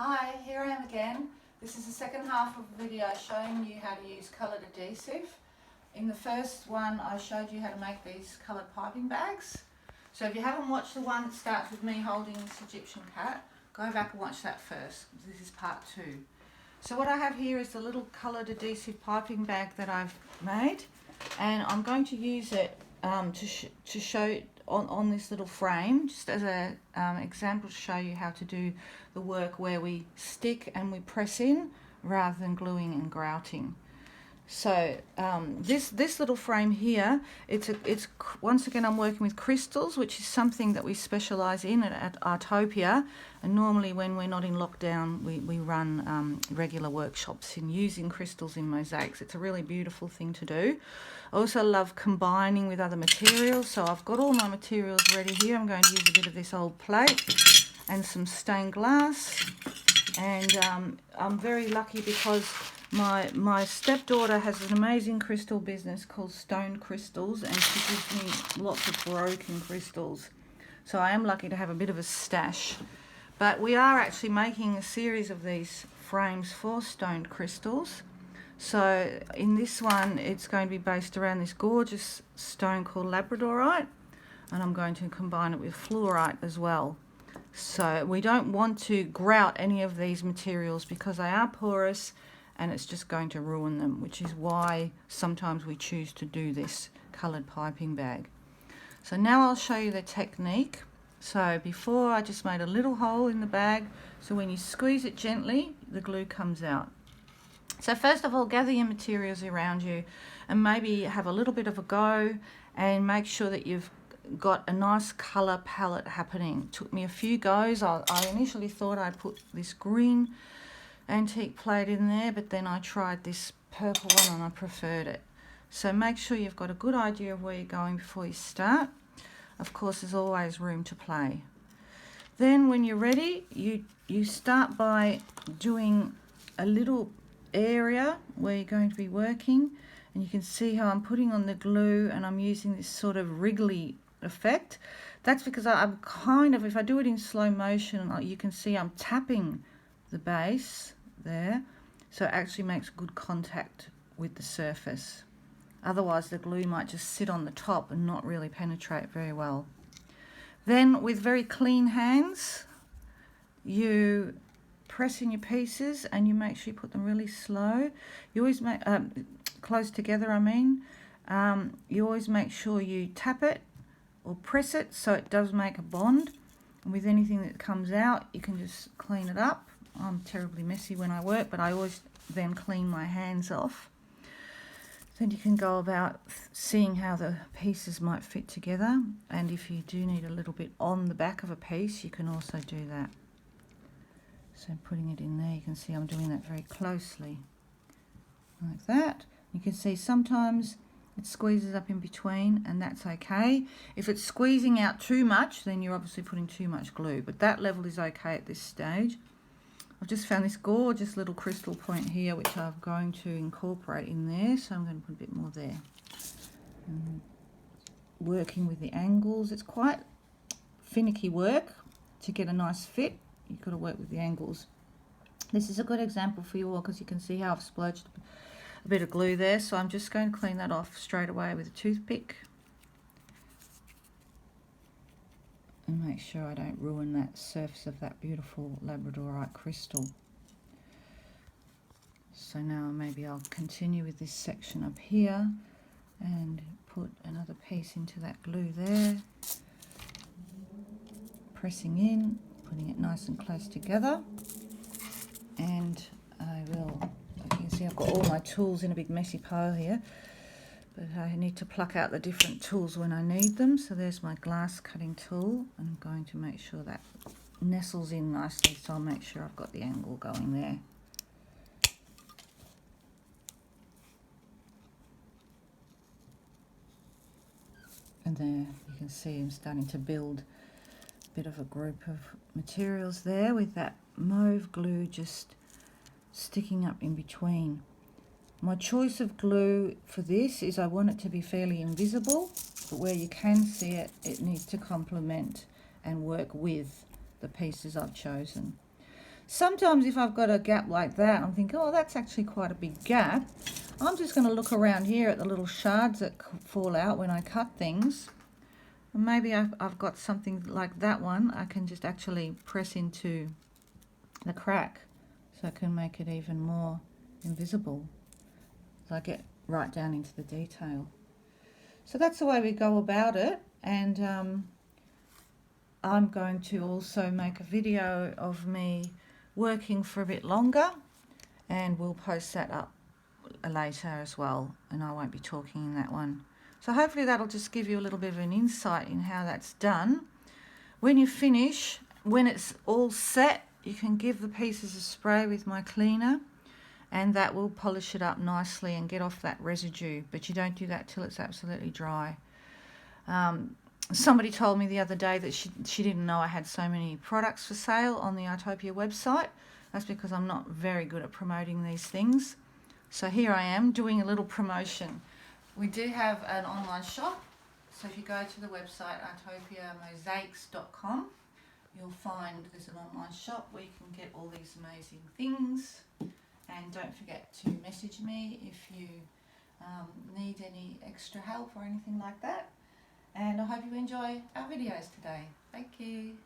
Hi, here I am again. This is the second half of the video showing you how to use coloured adhesive. In the first one I showed you how to make these coloured piping bags. So if you haven't watched the one that starts with me holding this Egyptian cat, go back and watch that first. This is part 2. So what I have here is the little coloured adhesive piping bag that I've made, and I'm going to use it to show on this little frame, just as an example to show you how to do the work where we stick and we press in rather than gluing and grouting. So this little frame here, it's once again I'm working with crystals, which is something that we specialise in at Artopia, and normally when we're not in lockdown we run regular workshops in using crystals in mosaics. It's a really beautiful thing to do. I also love combining with other materials, so I've got all my materials ready here. I'm going to use a bit of this old plate and some stained glass, and I'm very lucky because my stepdaughter has an amazing crystal business called Stone Crystals, and she gives me lots of broken crystals. So I am lucky to have a bit of a stash. But we are actually making a series of these frames for Stone Crystals. So in this one, it's going to be based around this gorgeous stone called labradorite, and I'm going to combine it with fluorite as well. So we don't want to grout any of these materials because they are porous, and it's just going to ruin them, which is why sometimes we choose to do this coloured piping bag. So now I'll show you the technique. So before, I just made a little hole in the bag, so when you squeeze it gently, the glue comes out. So first of all, gather your materials around you and maybe have a little bit of a go, and make sure that you've got a nice colour palette happening. It took me a few goes. I initially thought I'd put this green antique plate in there, but then I tried this purple one and I preferred it. So make sure you've got a good idea of where you're going before you start. Of course, there's always room to play. Then when you're ready, you start by doing a little area where you're going to be working, and you can see how I'm putting on the glue and I'm using this sort of wriggly effect. That's because I'm kind of, if I do it in slow motion, you can see I'm tapping the base there, so it actually makes good contact with the surface. Otherwise the glue might just sit on the top and not really penetrate very well. Then with very clean hands, you press in your pieces and you make sure you put them really slow. You always make close together, I mean. You always make sure you tap it or press it so it does make a bond. And with anything that comes out, you can just clean it up. I'm terribly messy when I work, but I always then clean my hands off. Then you can go about seeing how the pieces might fit together, and if you do need a little bit on the back of a piece, you can also do that. So putting it in there, you can see I'm doing that very closely, like that. You can see sometimes it squeezes up in between, and that's okay. If it's squeezing out too much, then you're obviously putting too much glue, but that level is okay at this stage. I've just found this gorgeous little crystal point here, which I'm going to incorporate in there, so I'm going to put a bit more there. And working with the angles, it's quite finicky work to get a nice fit. You've got to work with the angles. This is a good example for you all because you can see how I've splurged a bit of glue there, so I'm just going to clean that off straight away with a toothpick and make sure I don't ruin that surface of that beautiful labradorite crystal. So now maybe I'll continue with this section up here and put another piece into that glue there, pressing in, putting it nice and close together, and I will, you can see I've got all my tools in a big messy pile here, but I need to pluck out the different tools when I need them. So there's my glass cutting tool, and I'm going to make sure that nestles in nicely, so I'll make sure I've got the angle going there. And there you can see I'm starting to build a bit of a group of materials there with that mauve glue just sticking up in between. My choice of glue for this is I want it to be fairly invisible, but where you can see it, it needs to complement and work with the pieces I've chosen. Sometimes if I've got a gap like that, I'm thinking, oh, that's actually quite a big gap. I'm just going to look around here at the little shards that fall out when I cut things. And maybe I've got something like that one. I can just actually press into the crack so I can make it even more invisible. So I get right down into the detail. So that's the way we go about it. And I'm going to also make a video of me working for a bit longer, and we'll post that up later as well, and I won't be talking in that one. So hopefully that'll just give you a little bit of an insight in how that's done. When you finish, when it's all set, you can give the pieces a spray with my cleaner, and that will polish it up nicely and get off that residue, but you don't do that till it's absolutely dry. Somebody told me the other day that she didn't know I had so many products for sale on the Artopia website. That's because I'm not very good at promoting these things. So here I am doing a little promotion. We do have an online shop. So if you go to the website artopiamosaics.com, you'll find there's an online shop where you can get all these amazing things. And don't forget to message me if you need any extra help or anything like that. And I hope you enjoy our videos today. Thank you.